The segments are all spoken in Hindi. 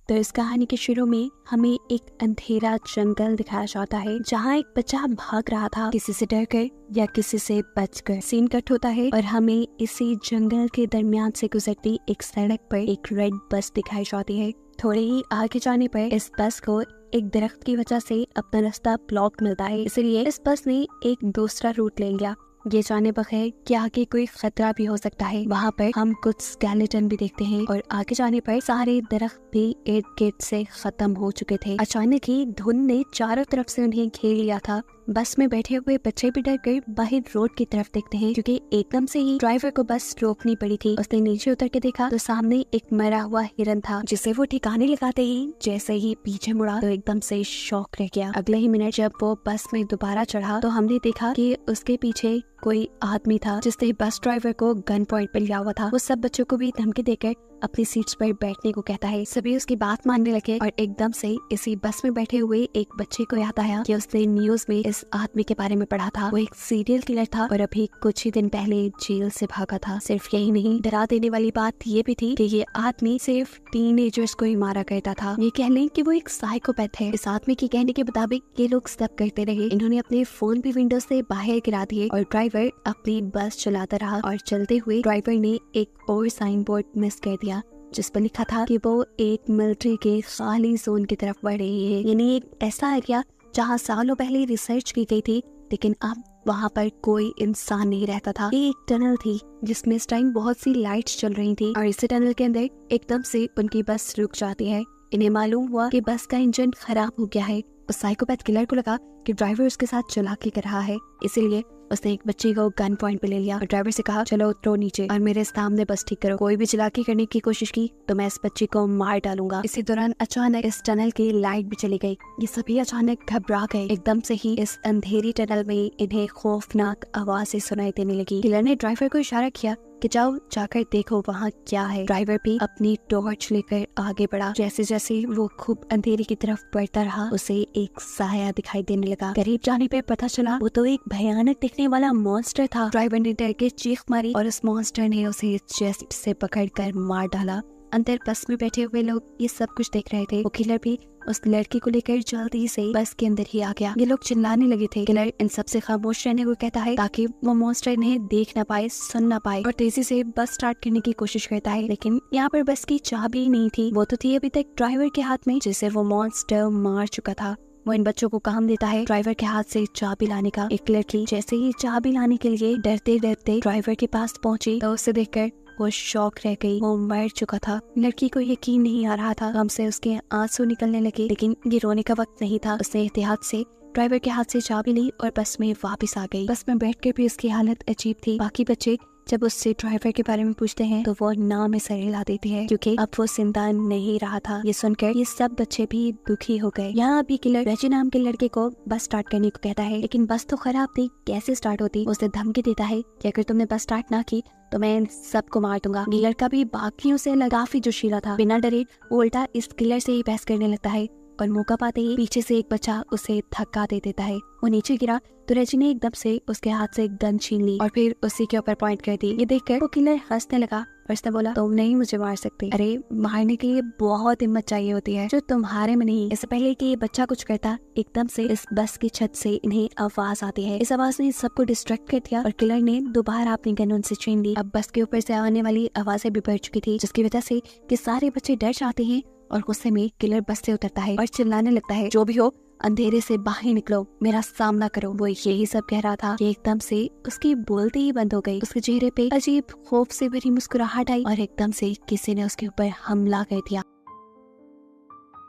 तो इस कहानी के शुरू में हमें एक अंधेरा जंगल दिखाया जाता है जहाँ एक बच्चा भाग रहा था, किसी से डर कर या किसी से बचकर। सीन कट होता है और हमें इसी जंगल के दरमियान से गुजरती एक सड़क पर एक रेड बस दिखाई जाती है। थोड़े ही आगे जाने पर इस बस को एक दरख्त की वजह से अपना रास्ता ब्लॉक मिलता है, इसलिए इस बस ने एक दूसरा रूट ले लिया। ये जाने बगैर कि आगे कोई खतरा भी हो सकता है। वहाँ पर हम कुछ स्केलेटन भी देखते हैं और आगे जाने पर सारे दरख्त भी इर्द गिर्द से खत्म हो चुके थे। अचानक ही धुंध ने चारों तरफ से उन्हें घेर लिया था। बस में बैठे हुए बच्चे भी डर कर बाहर रोड की तरफ देखते हैं, क्योंकि एकदम से ही ड्राइवर को बस रोकनी पड़ी थी। उसने नीचे उतर के देखा तो सामने एक मरा हुआ हिरन था, जिसे वो ठिकाने लगाते ही जैसे ही पीछे मुड़ा तो एकदम से शॉक रह गया। अगले ही मिनट जब वो बस में दोबारा चढ़ा तो हमने देखा कि उसके पीछे कोई आदमी था जिसने बस ड्राइवर को गन पॉइंट पर लिया हुआ था। वो सब बच्चों को भी धमकी देकर अपनी सीट्स पर बैठने को कहता है। सभी उसकी बात मानने लगे और एकदम से इसी बस में बैठे हुए एक बच्चे को याद आया कि उसने न्यूज में इस आदमी के बारे में पढ़ा था। वो एक सीरियल किलर था और अभी कुछ ही दिन पहले जेल से भागा था। सिर्फ यही नहीं, डरा देने वाली बात ये भी थी कि ये आदमी सिर्फ टीनेजर्स को ही मारा करता था। ये कह लें कि वो एक साइकोपैथ है। इस आदमी के कहने के मुताबिक ये लोग सब करते रहे। इन्होंने अपने फोन भी विंडो से बाहर गिरा दिए और ड्राइवर अपनी बस चलाता रहा। और चलते हुए ड्राइवर ने एक और साइन बोर्ड मिस कर दिया जिस पर लिखा था कि वो एक मिलिट्री के खाली जोन की तरफ बढ़ रही है, यानी एक ऐसा एरिया जहाँ सालों पहले रिसर्च की गई थी, लेकिन अब वहाँ पर कोई इंसान नहीं रहता था। ये एक टनल थी जिसमें इस टाइम बहुत सी लाइट्स चल रही थी और इसी टनल के अंदर एकदम से उनकी बस रुक जाती है। इन्हें मालूम हुआ कि बस का इंजन खराब हो गया है। उस साइकोपैथ किलर को लगा कि ड्राइवर उसके साथ चालाकी कर रहा है, इसीलिए उसने एक बच्ची को गन पॉइंट पे ले लिया और ड्राइवर से कहा, चलो उतरो नीचे और मेरे सामने बस ठीक करो। कोई भी चालाकी करने की कोशिश की तो मैं इस बच्ची को मार डालूंगा। इसी दौरान अचानक इस टनल की लाइट भी चली गई। ये सभी अचानक घबरा गए। एकदम से ही इस अंधेरी टनल में इन्हें खौफनाक आवाजें सुनाई देने लगी। किलर ने ड्राइवर को इशारा किया कि जाओ जाकर देखो वहाँ क्या है। ड्राइवर भी अपनी टॉर्च लेकर आगे बढ़ा। जैसे जैसे वो खूब अंधेरे की तरफ बढ़ता रहा, उसे एक साया दिखाई देने लगा। करीब जाने पर पता चला वो तो एक भयानक दिखने वाला मॉन्स्टर था। ड्राइवर ने डर के चीख मारी और उस मॉन्स्टर ने उसे चेस्ट से पकड़कर मार डाला। अंदर बस में बैठे हुए लोग ये सब कुछ देख रहे थे। वो किलर भी उस लड़की को लेकर जल्दी से बस के अंदर ही आ गया। ये लोग चिल्लाने लगे थे। किलर इन सब से खामोश रहने को कहता है ताकि वो मॉन्स्टर इन्हें देख ना पाए, सुन ना पाए, और तेजी से बस स्टार्ट करने की कोशिश करता है। लेकिन यहाँ पर बस की चाबी नहीं थी। वो तो थी अभी तक ड्राइवर के हाथ में, जिसे वो मॉन्स्टर मार चुका था। वो इन बच्चों को काम देता है ड्राइवर के हाथ से चाबी लाने का। एक लड़की जैसे ही चाबी लाने के लिए डरते डरते ड्राइवर के पास पहुंची तो उसे देखकर वो शॉक रह गई। वो मर चुका था। लड़की को यकीन नहीं आ रहा था। हमसे उसके आंसू निकलने लगे, लेकिन ये रोने का वक्त नहीं था। उसने एहतियात से ड्राइवर के हाथ से चाबी ली और बस में वापस आ गई। बस में बैठकर भी उसकी हालत अजीब थी। बाकी बच्चे जब उससे ड्राइवर के बारे में पूछते हैं तो वो नाम में सर हिला देती है, क्योंकि अब वो जिंदा नहीं रहा था। ये सुनकर ये सब बच्चे भी दुखी हो गए। यहाँ अभी किलर रेजी नाम के लड़के को बस स्टार्ट करने को कहता है, लेकिन बस तो खराब थी, कैसे स्टार्ट होती। उसे धमकी देता है कि अगर तुमने बस स्टार्ट ना की तो मैं इन सबको मार दूंगा। ये लड़का भी बाकियों से काफी जोशीला था। बिना डरे वो उल्टा इस किलर से ही बहस करने लगता है और मौका पाते ही पीछे से एक बच्चा उसे धक्का दे देता है। वो नीचे गिरा तो रेजी ने एकदम से उसके हाथ से एक गन छीन ली और फिर उसी के ऊपर पॉइंट कर दी। ये देखकर वो किलर हंसने लगा और उसने बोला, तुम नहीं मुझे मार सकते। अरे मारने के लिए बहुत हिम्मत चाहिए होती है जो तुम्हारे में नहीं। इससे पहले कि ये बच्चा कुछ करता, एकदम से इस बस की छत से इन्हें आवाज आती है। इस आवाज ने सबको डिस्ट्रैक्ट कर दिया और किलर ने दोबारा अपनी गन उनसे छीन ली। अब बस के ऊपर से आने वाली आवाजें भी बढ़ चुकी थी, जिसकी वजह से कि सारे बच्चे डर जाते हैं और गुस्से में किलर बस से उतरता है और चिल्लाने लगता है, जो भी हो अंधेरे से बाहर निकलो, मेरा सामना करो। वो यही सब कह रहा था कि एकदम से उसकी बोलते ही बंद हो गई। उसके चेहरे पे अजीब खौफ से भरी मुस्कुराहट आई और एकदम से किसी ने उसके ऊपर हमला कर दिया।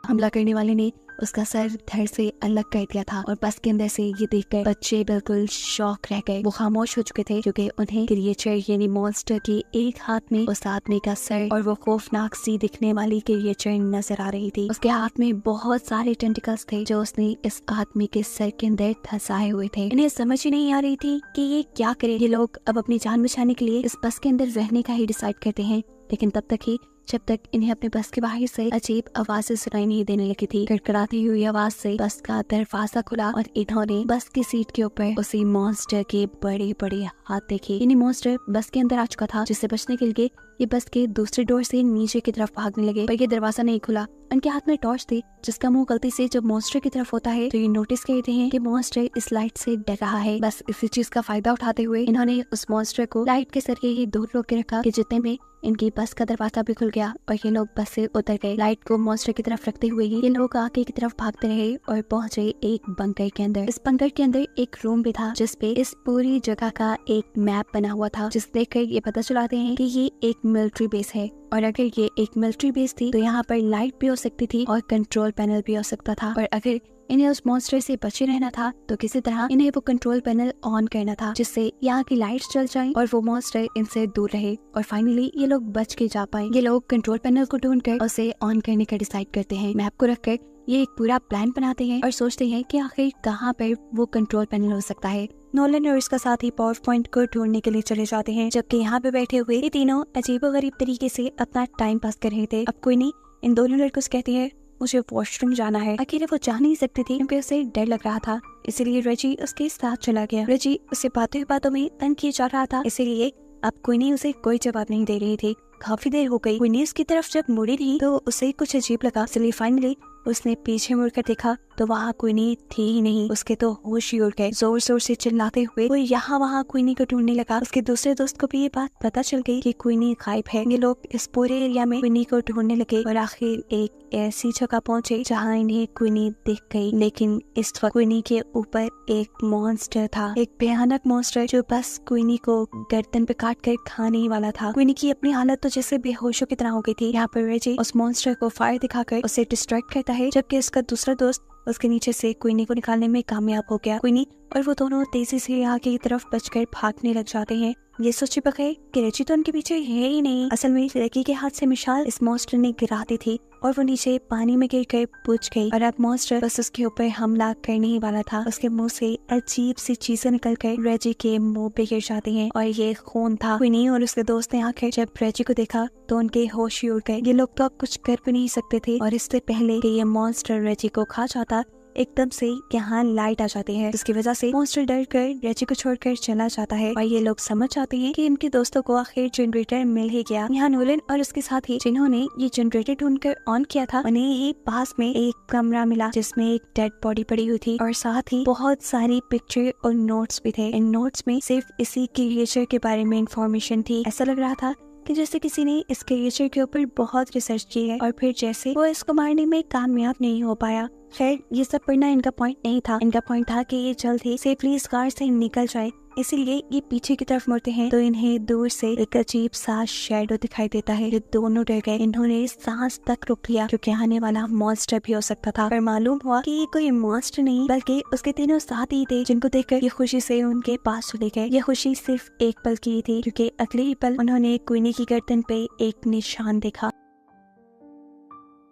हमला करने वाले ने उसका सर धड़ से अलग कर दिया था और बस के अंदर से ये देखकर बच्चे बिल्कुल शॉक रह गए। वो खामोश हो चुके थे क्योंकि उन्हें क्रिएचर यानी मॉन्स्टर की एक हाथ में उस आदमी का सर और वो खौफनाक सी दिखने वाली क्रिएचर नजर आ रही थी। उसके हाथ में बहुत सारे टेंटिकल्स थे जो उसने इस आदमी के सर के अंदर धंसाए हुए थे। इन्हें समझ ही नहीं आ रही थी कि ये क्या करे। ये लोग अब अपनी जान बचाने के लिए इस बस के अंदर रहने का ही डिसाइड करते हैं, लेकिन तब तक ही जब तक इन्हें अपने बस के बाहर से अजीब आवाजें सुनाई नहीं देने लगी थी। कड़कड़ाती हुई आवाज से बस का दरवाजा खुला और इन्होंने बस की सीट के ऊपर उसी मॉन्स्टर के बड़े बड़े हाथ देखे। इन्हीं मॉन्स्टर बस के अंदर आ चुका था, जिससे बचने के लिए ये बस के दूसरे डोर से नीचे की तरफ भागने लगे, पर ये दरवाजा नहीं खुला। उनके हाथ में टॉर्च थी जिसका मुंह गलती से जब मॉन्स्टर की तरफ होता है तो ये नोटिस करते हैं कि मॉन्स्टर इस लाइट से डर रहा है। बस इसी चीज का फायदा उठाते हुए इन्होंने उस मॉन्स्टर को लाइट के जरिए ही दूर रोक के रखा कि जितने में इनकी बस का दरवाजा भी खुल गया और ये लोग बस से उतर गए। लाइट को मॉन्स्टर की तरफ रखते हुए ही ये लोग आगे की तरफ भागते रहे और पहुंचे एक बंकर के अंदर। इस बंकर के अंदर एक रूम भी था जिसपे इस पूरी जगह का एक मैप बना हुआ था, जिसे देखकर ये पता चलाते हैं कि ये एक मिलिट्री बेस है। और अगर ये एक मिलिट्री बेस थी तो यहाँ पर लाइट भी हो सकती थी और कंट्रोल पैनल भी हो सकता था। और अगर इन्हें उस मॉन्स्टर से बचे रहना था तो किसी तरह इन्हें वो कंट्रोल पैनल ऑन करना था जिससे यहाँ की लाइट चल जाए और वो मॉन्स्टर इनसे दूर रहे। और फाइनली ये लोग बच के जा पाए। ये लोग कंट्रोल पैनल को ढूंढकर उसे ऑन करने का डिसाइड करते हैं। मैप को रखकर ये एक पूरा प्लान बनाते हैं और सोचते हैं कि आखिर कहाँ पर वो कंट्रोल पैनल हो सकता है। नोलन और इसका साथी पावर पॉइंट को ढूंढने के लिए चले जाते हैं, जबकि यहाँ पे बैठे हुए ये तीनों अजीबोगरीब तरीके से अपना टाइम पास कर रहे थे। अब कोई नहीं इन दोनों लड़कों से कहती है मुझे वॉशरूम जाना है। अकेले वो जा नहीं सकती थी क्योंकि उसे डर लग रहा था, इसीलिए रेजी उसके साथ चला गया। रेजी उसे बातों में तंग किया जा रहा था, इसीलिए अब क्वीनी उसे कोई जवाब नहीं दे रही थी। काफी देर हो गई, क्वीनी उसकी तरफ जब मुड़ी नहीं तो उसे कुछ अजीब लगा, इसलिए फाइनली उसने पीछे मुड़कर देखा तो वहाँ क्वीनी थी ही नहीं। उसके तो होश ही उड़ गए। जोर जोर से चिल्लाते हुए वो यहाँ वहाँ क्वीनी को ढूंढने लगा। उसके दूसरे दोस्त को भी ये बात पता चल गई कि क्वीनी गायब है। ये लोग इस पूरे एरिया में क्वीनी को ढूंढने लगे और आखिर एक ऐसी जगह पहुँचे जहाँ इन्हें क्वीनी दिख गई। लेकिन इस वक्त क्वीनी के ऊपर एक मॉन्स्टर था, एक भयानक मॉन्स्टर जो बस क्वीनी को गर्दन पे काट कर खाने ही वाला था। क्वीनी की अपनी हालत तो जैसे बेहोशों की तरह हो गई थी। यहाँ पर रेजी उस मॉन्स्टर को फायर दिखाकर उसे डिस्ट्रैक्ट करता है, जबकि उसका दूसरा दोस्त उसके नीचे से क्वीनी को निकालने में कामयाब हो गया। क्वीनी और वो दोनों तेजी से आगे की तरफ बचकर भागने लग जाते हैं। ये सोचे बगैर कि रेजी तो उनके पीछे है ही नहीं। असल में लड़की के हाथ से मिसाल इस मॉन्स्टर ने गिरा दी थी और वो नीचे पानी में गिर कर बुझ गई और अब मॉन्स्टर बस उसके ऊपर हमला करने ही वाला था। उसके मुंह से अजीब सी चीजें निकल कर रेजी के मुंह पे गिर जाती हैं और ये खून था। क्वीनी और उसके दोस्त ने आकर जब रेजी को देखा तो उनके होश ही उड़ गए। ये लोग तो अब कुछ कर भी नहीं सकते थे और इससे पहले कि ये मॉन्स्टर रेजी को खा जाता एकदम से यहाँ लाइट आ जाती है, जिसकी वजह से मॉन्स्टर डर कर रेजी को छोड़कर चला जाता है और ये लोग समझ जाते हैं कि इनके दोस्तों को आखिर जनरेटर मिल ही गया। यहाँ नोलन और उसके साथी जिन्होंने ये जनरेटर ढूंढकर ऑन किया था उन्हें ही पास में एक कमरा मिला जिसमें एक डेड बॉडी पड़ी हुई थी और साथ ही बहुत सारी पिक्चर और नोट्स भी थे। इन नोट्स में सिर्फ इसी क्रिएचर के बारे में इंफॉर्मेशन थी। ऐसा लग रहा था कि जैसे किसी ने इस क्रिएचर के ऊपर बहुत रिसर्च की है और फिर जैसे वो इसको मारने में कामयाब नहीं हो पाया। खैर ये सब पढ़ना इनका पॉइंट नहीं था। इनका पॉइंट था कि ये जल्द ही सेफली इस कार से निकल जाए, इसीलिए ये पीछे की तरफ मुड़ते हैं तो इन्हें दूर से एक अजीब सा शैडो दिखाई देता है। ये दोनों डर गए, इन्होंने सांस तक रोक लिया क्योंकि आने वाला मॉन्स्टर भी हो सकता था। पर मालूम हुआ कि ये कोई मॉन्स्टर नहीं बल्कि उसके तीनों साथी थे, जिनको देखकर ये खुशी से उनके पास चले गए। ये खुशी सिर्फ एक पल की थी क्योंकि अगले ही पल उन्होंने क्वीनी की गर्दन पे एक निशान देखा।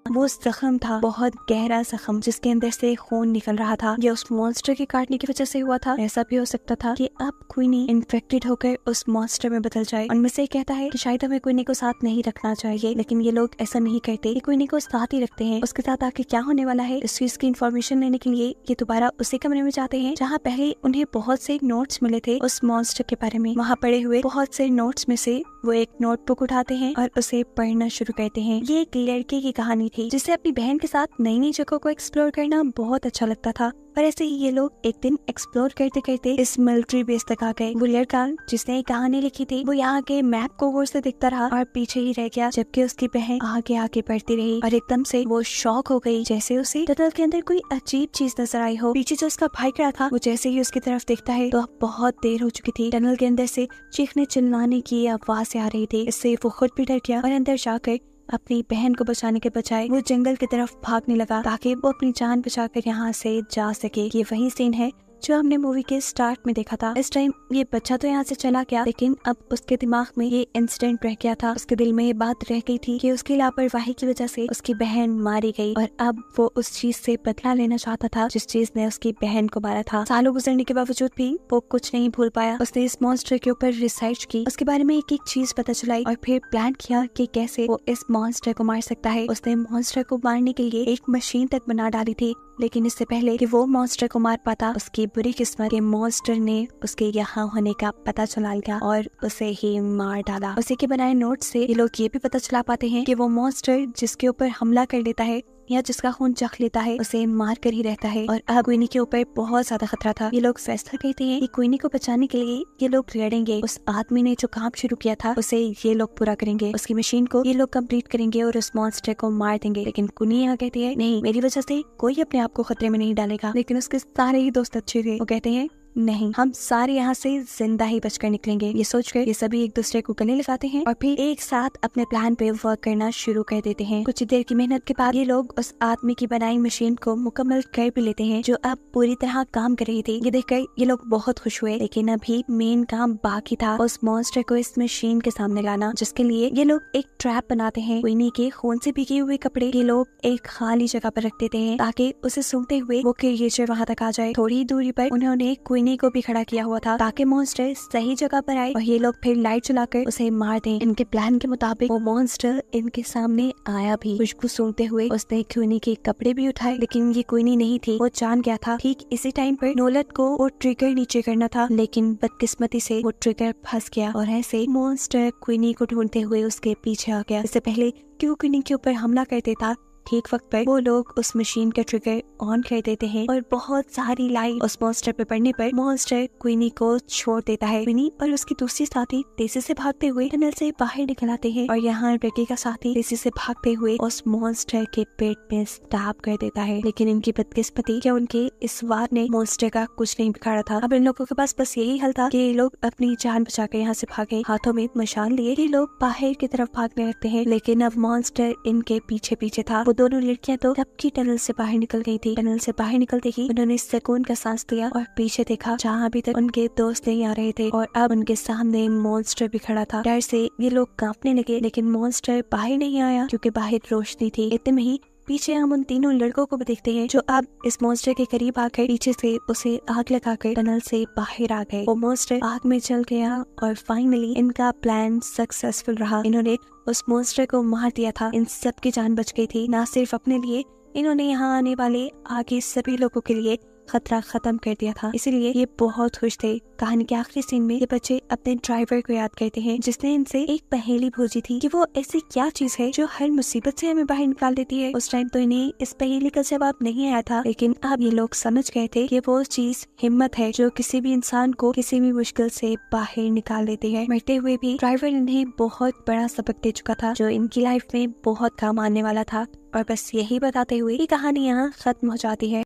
वो जख्म था, बहुत गहरा जख्म जिसके अंदर से खून निकल रहा था। ये उस मॉन्स्टर के काटने की वजह से हुआ था। ऐसा भी हो सकता था कि अब क्वीनी इन्फेक्टेड होकर उस मॉन्स्टर में बदल जाए। उनमें से कहता है कि शायद हमें क्वीनी को साथ नहीं रखना चाहिए, लेकिन ये लोग ऐसा नहीं करते। ये क्वीनी को साथ ही रखते हैं। उसके साथ आके क्या होने वाला है इस चीज की इन्फॉर्मेशन लेने के लिए ये दोबारा उसी कमरे में जाते हैं जहाँ पहले उन्हें बहुत से नोट्स मिले थे उस मॉन्स्टर के बारे में। वहाँ पड़े हुए बहुत से नोट्स में से वो एक नोटबुक उठाते हैं और उसे पढ़ना शुरू करते हैं। ये एक लड़के की कहानी थी जिसे अपनी बहन के साथ नई नई जगहों को एक्सप्लोर करना बहुत अच्छा लगता था। और ऐसे ही ये लोग एक दिन एक्सप्लोर करते करते इस मिलिट्री बेस तक आ गए। वो लड़का जिसने ये कहानी लिखी थी वो यहाँ के मैप को गौर से देखता रहा और पीछे ही रह गया, जबकि उसकी बहन आगे आगे बढ़ती रही और एकदम से वो शॉक हो गई जैसे उसे टनल के अंदर कोई अजीब चीज नजर आई हो। पीछे जो उसका भाई खड़ा था वो जैसे ही उसकी तरफ देखता है तो अब बहुत देर हो चुकी थी। टनल के अंदर से चीखने चिल्लाने की आवाज आ रही थी। इससे वो खुद भी डर गया और अंदर जाकर अपनी बहन को बचाने के बजाय वो जंगल की तरफ भागने लगा ताकि वो अपनी जान बचाकर यहाँ से जा सके। ये वही सीन है जो हमने मूवी के स्टार्ट में देखा था। इस टाइम ये बच्चा तो यहाँ से चला गया, लेकिन अब उसके दिमाग में ये इंसिडेंट रह गया था। उसके दिल में ये बात रह गई थी कि उसकी लापरवाही की वजह से उसकी बहन मारी गई और अब वो उस चीज से बदला लेना चाहता था जिस चीज ने उसकी बहन को मारा था। सालों गुजरने के बावजूद भी वो कुछ नहीं भूल पाया। उसने इस मॉन्स्टर के ऊपर रिसर्च की, उसके बारे में एक एक चीज पता चलाई और फिर प्लान किया कि कैसे वो इस मॉन्स्टर को मार सकता है। उसने मॉन्स्टर को मारने के लिए एक मशीन तक बना डाली थी लेकिन इससे पहले कि वो मॉन्स्टर को मार पाता, उसकी बुरी किस्मत के मॉन्स्टर ने उसके यहाँ होने का पता चला लिया और उसे ही मार डाला। उसी के बनाए नोट से ये लोग ये भी पता चला पाते हैं कि वो मॉन्स्टर जिसके ऊपर हमला कर लेता है या जिसका खून चख लेता है उसे मार कर ही रहता है। और अब क्वीनी के ऊपर बहुत ज्यादा खतरा था। ये लोग फैसला करते हैं कि क्वीनी को बचाने के लिए ये लोग लड़ेंगे। उस आदमी ने जो काम शुरू किया था उसे ये लोग पूरा करेंगे, उसकी मशीन को ये लोग कंप्लीट करेंगे और उस मॉन्स्टर को मार देंगे। लेकिन क्वीनी यहाँ कहती है नहीं, मेरी वजह से कोई अपने आप को खतरे में नहीं डालेगा। लेकिन उसके सारे ही दोस्त अच्छे थे, वो कहते हैं नहीं, हम सारे यहाँ से जिंदा ही बचकर निकलेंगे। ये सोचकर ये सभी एक दूसरे को गले लगाते हैं और फिर एक साथ अपने प्लान पे वर्क करना शुरू कर देते हैं। कुछ देर की मेहनत के बाद ये लोग उस आदमी की बनाई मशीन को मुकम्मल कर भी लेते हैं जो अब पूरी तरह काम कर रही थी। ये देखकर ये लोग बहुत खुश हुए, लेकिन अभी मेन काम बाकी था, उस मॉन्स्टर को इस मशीन के सामने लाना, जिसके लिए ये लोग एक ट्रैप बनाते हैं। क्वीनी के खून से भीगे हुए कपड़े ये लोग एक खाली जगह पर रख देते हैं ताकि उसे सूंघते हुए वो क्रिएचर वहाँ तक आ जाए। थोड़ी दूरी पर उन्होंने क्वीनी को भी खड़ा किया हुआ था ताकि मॉन्स्टर सही जगह पर आए और ये लोग फिर लाइट चलाकर उसे मार दें। इनके प्लान के मुताबिक वो मॉन्स्टर इनके सामने आया भी। खुशबू सूंघते हुए उसने क्वीनी के कपड़े भी उठाए, लेकिन ये क्वीनी नहीं थी। वो जान गया था ठीक इसी टाइम पर नोलन को वो ट्रिगर नीचे करना था, लेकिन बदकिस्मती से वो ट्रिगर फंस गया और ऐसे मॉन्स्टर क्वीनी को ढूंढते हुए उसके पीछे आ गया। इससे पहले कि वो क्वीनी के ऊपर हमला कर देता, ठीक वक्त पर वो लोग उस मशीन का ट्रिगर ऑन कर देते हैं और बहुत सारी लाइट उस मॉन्स्टर पे पड़ने पर मॉन्स्टर क्वीनी को छोड़ देता है। क्वीनी और उसकी दूसरी साथी तेजी से भागते हुए टनल से बाहर निकल आते हैं और यहाँ बेकी का साथी तेजी से भागते हुए उस मॉन्स्टर के पेट में स्टैब कर देता है। लेकिन इनकी बदकिस्मती कि उनके इस वार ने मॉन्स्टर का कुछ नहीं बिगाड़ा था। अब इन लोगों के पास बस यही हल था कि ये लोग अपनी जान बचाकर यहाँ से भागे। हाथों में मशाल लिए ये लोग बाहर की तरफ भागने लगते हैं, लेकिन अब मॉन्स्टर इनके पीछे पीछे था। दोनों लड़कियां तो कब की टनल से बाहर निकल गई थी। टनल से बाहर निकलते ही उन्होंने सुकून का सांस लिया और पीछे देखा जहाँ अभी तक उनके दोस्त नहीं आ रहे थे और अब उनके सामने मॉन्स्टर भी खड़ा था। डर से ये लोग कांपने लगे, लेकिन मॉन्स्टर बाहर नहीं आया क्योंकि बाहर रोशनी थी। इतने में ही पीछे हम उन तीनों लड़कों को भी देखते हैं जो अब इस मॉन्स्टर के करीब आकर पीछे से उसे आग लगाकर टनल से बाहर आ गए। वो मॉन्स्टर आग में जल गया और फाइनली इनका प्लान सक्सेसफुल रहा। इन्होंने उस मॉन्स्टर को मार दिया था। इन सब की जान बच गई थी, ना सिर्फ अपने लिए, इन्होंने यहाँ आने वाले आगे सभी लोगों के लिए खतरा खत्म कर दिया था। इसीलिए ये बहुत खुश थे। कहानी के आखिरी सीन में ये बच्चे अपने ड्राइवर को याद करते हैं जिसने इनसे एक पहेली पूछी थी कि वो ऐसी क्या चीज है जो हर मुसीबत से हमें बाहर निकाल देती है। उस टाइम तो इन्हें इस पहेली का जवाब नहीं आया था, लेकिन अब ये लोग समझ गए थे कि वो चीज हिम्मत है जो किसी भी इंसान को किसी भी मुश्किल से बाहर निकाल देती है। मरते हुए भी ड्राइवर इन्हें बहुत बड़ा सबक दे चुका था जो इनकी लाइफ में बहुत काम आने वाला था। और बस यही बताते हुए ये कहानी यहाँ खत्म हो जाती है।